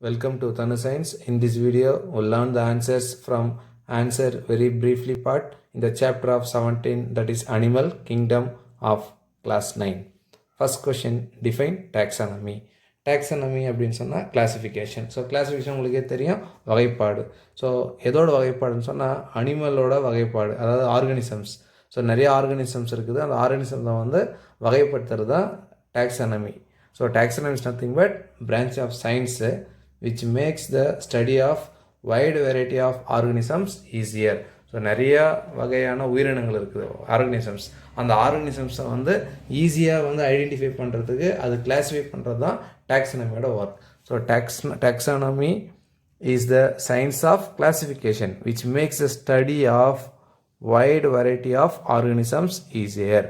Welcome to Thanu Science. In this video, we'll learn the answers from answer very briefly part in the chapter of 17, that is Animal Kingdom of class 9. First question, define taxonomy. Taxonomy அப்படின்னு சொன்னால் classification. So classification உங்களுக்கே தெரியும், வகைப்பாடு. So எதோட வகைப்பாடுன்னு சொன்னால் அனிமலோட வகைப்பாடு, அதாவது organisms. So நிறைய ஆர்கனிசம்ஸ் இருக்குது, அந்த ஆர்கனிசம்ஸை வந்து வகைப்படுத்துறது தான் taxonomy. So taxonomy is nothing but branch of science which makes the study of wide variety of organisms easier. So நிறைய வகையான உயிரினங்கள் இருக்குது, ஆர்கனிசம்ஸ். அந்த ஆர்கனிசம்ஸை வந்து ஈஸியாக வந்து ஐடென்டிஃபை பண்ணுறதுக்கு அது கிளாஸிஃபை பண்ணுறது தான் டாக்ஸானமியோட work. So taxonomy is the science of classification which makes the study of wide variety of organisms easier.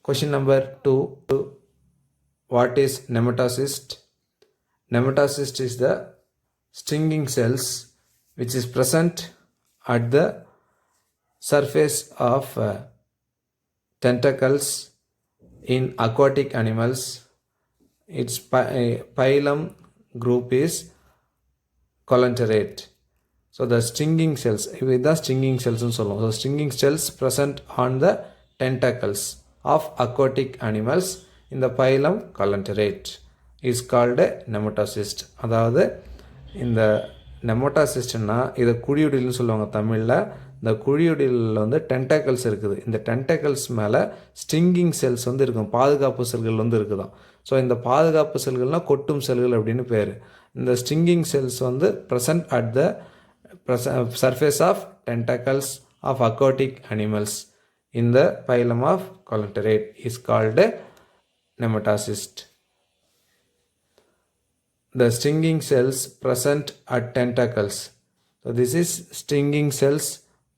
Question number 2. What is nematocyst? Nematocyst is the stinging cells which is present at the surface of tentacles in aquatic animals. Its phylum group is Colenterate. So the stinging cells, with the stinging cells and so on. So stinging cells present on the tentacles of aquatic animals in the phylum Colenterate is called a nematocyst. அதாவது இந்த நெமட்டாசிஸ்ட்னா இதை குழியுடில்னு சொல்லுவாங்க தமிழில். இந்த குழியுடிலில் வந்து டென்டாக்கல்ஸ் இருக்குது. இந்த டென்டாக்கல்ஸ் மேலே ஸ்டிங்கிங் செல்ஸ் வந்து இருக்கும், பாதுகாப்பு செல்கள் வந்து இருக்குதான். ஸோ இந்த பாதுகாப்பு செல்கள்னால் கொட்டும் செல்கள் அப்படின்னு பேர். இந்த ஸ்டிங்கிங் செல்ஸ் வந்து present at the surface of tentacles of aquatic animals in the phylum of Colenterate is called a nematocyst. The stinging cells present at tentacles. So this is stinging cells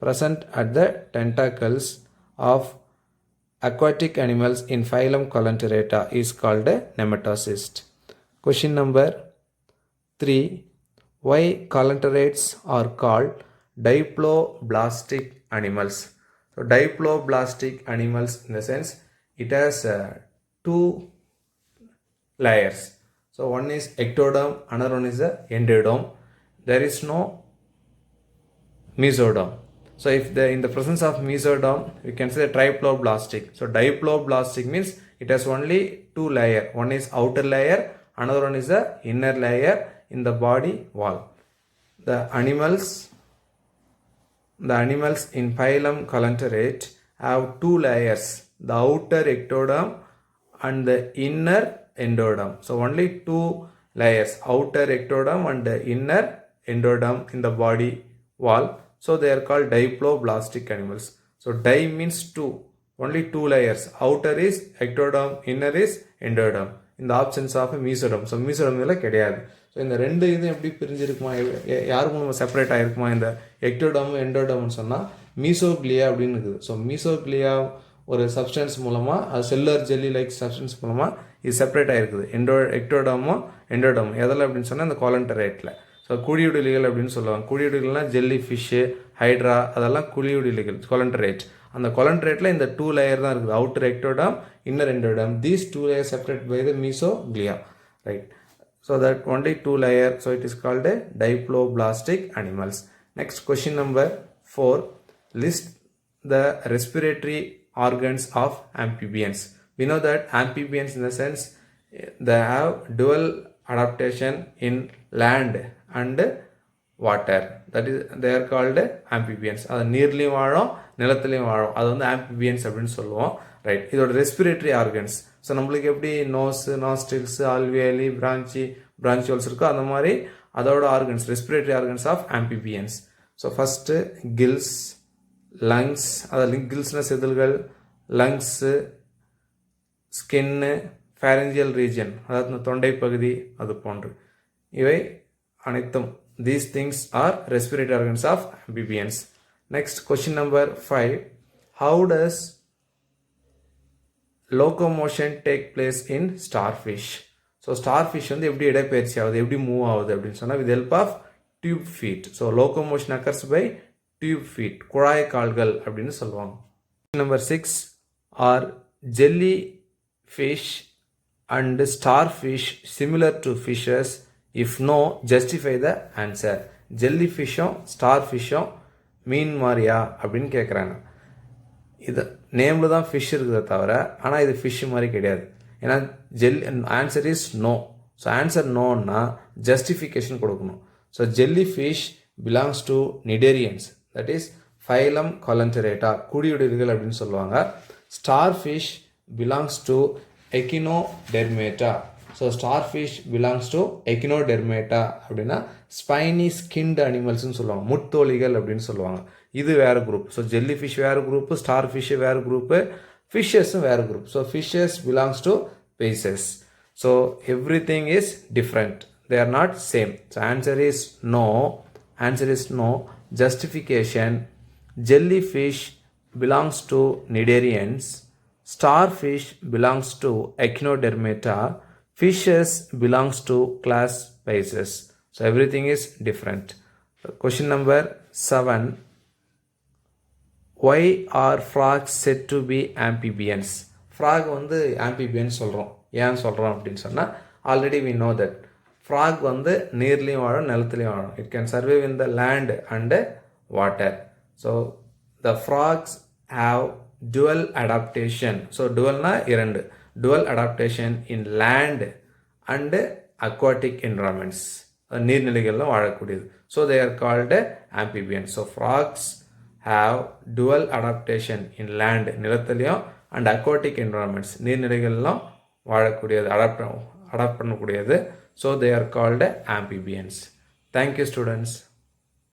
present at the tentacles of aquatic animals in phylum Colenterata is called a nematocyst. Question number 3. Why colenterate are called diploblastic animals? So diploblastic animals in the sense it has two layers. So one is ectoderm, another one is the endoderm. There is no mesoderm. So if in the presence of mesoderm, we can say triploblastic. So diploblastic means it has only two layers. One is outer layer, another one is the inner layer in the body wall. The animals in phylum Colenterate have two layers, the outer ectoderm and the inner endoderm. So only two layers, outer ectoderm and the inner endoderm in the body wall. So they are called diploblastic animals. So di means two, only two layers, outer is ectoderm, inner is endoderm in the absence of a mesoderm. So mesoderm இல்லை கிடையாது. So இந்த ரெண்டு இதுவும் எப்படி பிரிஞ்சிருக்குமா, யாருக்கும் நம்ம separate ஆகிருக்குமா இந்த ectoderm எண்டோடர்ம்னு சொன்னால் மீசோக்ளியா அப்படின்னு இருக்குது. ஸோ மீசோக்ளியா ஒரு சப்ஸ்டன்ஸ் மூலமாக, அது செல்லுலர் ஜெல்லி லைக் சப்ஸ்டன்ஸ் மூலமாக இது செப்பரேட் ஆகிருக்குது. எக்டோடர்மும் எண்டோடர்மும் எதில் அப்படின்னு சொன்னால் இந்த கோலண்டரேட்டில். ஸோ குழியுடிலிகள் அப்படின்னு சொல்லுவாங்க. குழியுடில்னால் ஜெல்லி ஃபிஷ்ஷு, ஹைட்ரா, அதெல்லாம் குழியுடிலிகள் கோலண்டரேட். அந்த கோலண்டரேட்டில் இந்த டூ லேயர் தான் இருக்குது, outer ectoderm, inner endoderm. These two layer separate by the mesoglea, right? So that only two layer, so it is called a diploblastic animals. Next, question number 4. List the respiratory organs of amphibians. We know that amphibians in the sense they have dual adaptation in land and water. That is they are called amphibians. அது நீர்லையும் வாழும், நிலத்திலையும் வாழும். அது வந்து amphibians அப்படின்னு சொல்லுவோம், right? இதோட respiratory organs. So நம்மளுக்கு எப்படி நோஸு, நாஸ்ட்ரில்ஸு, ஆல்வியலி, பிரான்ச்சியோல்ஸ் இருக்கோ அந்த மாதிரி அதோட organs, respiratory organs of amphibians. So first gills, lungs, அதாவது கில்ஸ்னால் செதில்கள், லங்ஸு, ஸ்கின்னு, ஃபேரஞ்சியல் ரீஜன், அதாவது தொண்டை பகுதி, அது போன்று இவை அனைத்தும். These things are respiratory organs of amphibians. Next, question number 5. How does locomotion take place in starfish? So starfish வந்து எப்படி இடப்பெயர்ச்சி ஆகுது, எப்படி மூவ் ஆகுது அப்படின்னு சொன்னால் with help of tube feet. So locomotion occurs by tube feet, குழாய் கால்கள் அப்படின்னு சொல்லுவாங்க. Number 6. Are jellyfish and starfish similar to fishes if no justify the answer. Jelly ஃபிஷ்ஷும் ஸ்டார் ஃபிஷ்ஷும் மீன் மாதிரியா அப்படின்னு கேட்குறாங்க. இது நேமில் தான் ஃபிஷ் இருக்குதே தவிர ஆனால் இது ஃபிஷ் மாதிரி கிடையாது. ஏன்னா answer is no. So answer நோன்னா ஜஸ்டிஃபிகேஷன் கொடுக்கணும். So jelly fish belongs to cnidarians, that is phylum coelenterata, குடியுடர்கள் அப்படின்னு சொல்லுவாங்க. Star fish belongs to echinodermata. So star fish belongs to echinodermata அப்படின்னா ஸ்பைனி ஸ்கின்டு அனிமல்ஸ்னு சொல்லுவாங்க, முத்தோலிகள் அப்படின்னு சொல்லுவாங்க. இது வேறு குரூப். ஸோ ஜெல்லி ஃபிஷ் வேறு குரூப்பு, ஸ்டார் ஃபிஷ்ஷு வேறு குரூப்பு, ஃபிஷ்ஷஸும் வேறு group. So fishes belongs to Pisces. So everything is different, they are not same. So answer is no. Answer is no. Justification: jellyfish belongs to cnidarians, starfish belongs to echinodermata, fishes belongs to class Pisces. So everything is different. Question number 7. Why are frogs said to be amphibians? Frog வந்து amphibians சொல்கிறோம். ஏன் சொல்கிறோம் அப்படின்னு சொன்னால், already we know that frog வந்து நீர்லேயும் வாழும், நிலத்துலையும் வாழும். It can survive in the land and water. So the frogs have dual adaptation. So டுவல்னா இரண்டு, dual adaptation in land and aquatic environments, நீர்நிலைகளில் வாழக்கூடியது. So they are called amphibian. So frogs have dual adaptation in land, நிலத்துலையும், and aquatic environments, நீர்நிலைகளிலும் வாழக்கூடியது, adapt பண்ணக்கூடியது. So they are called amphibians. Thank you, students.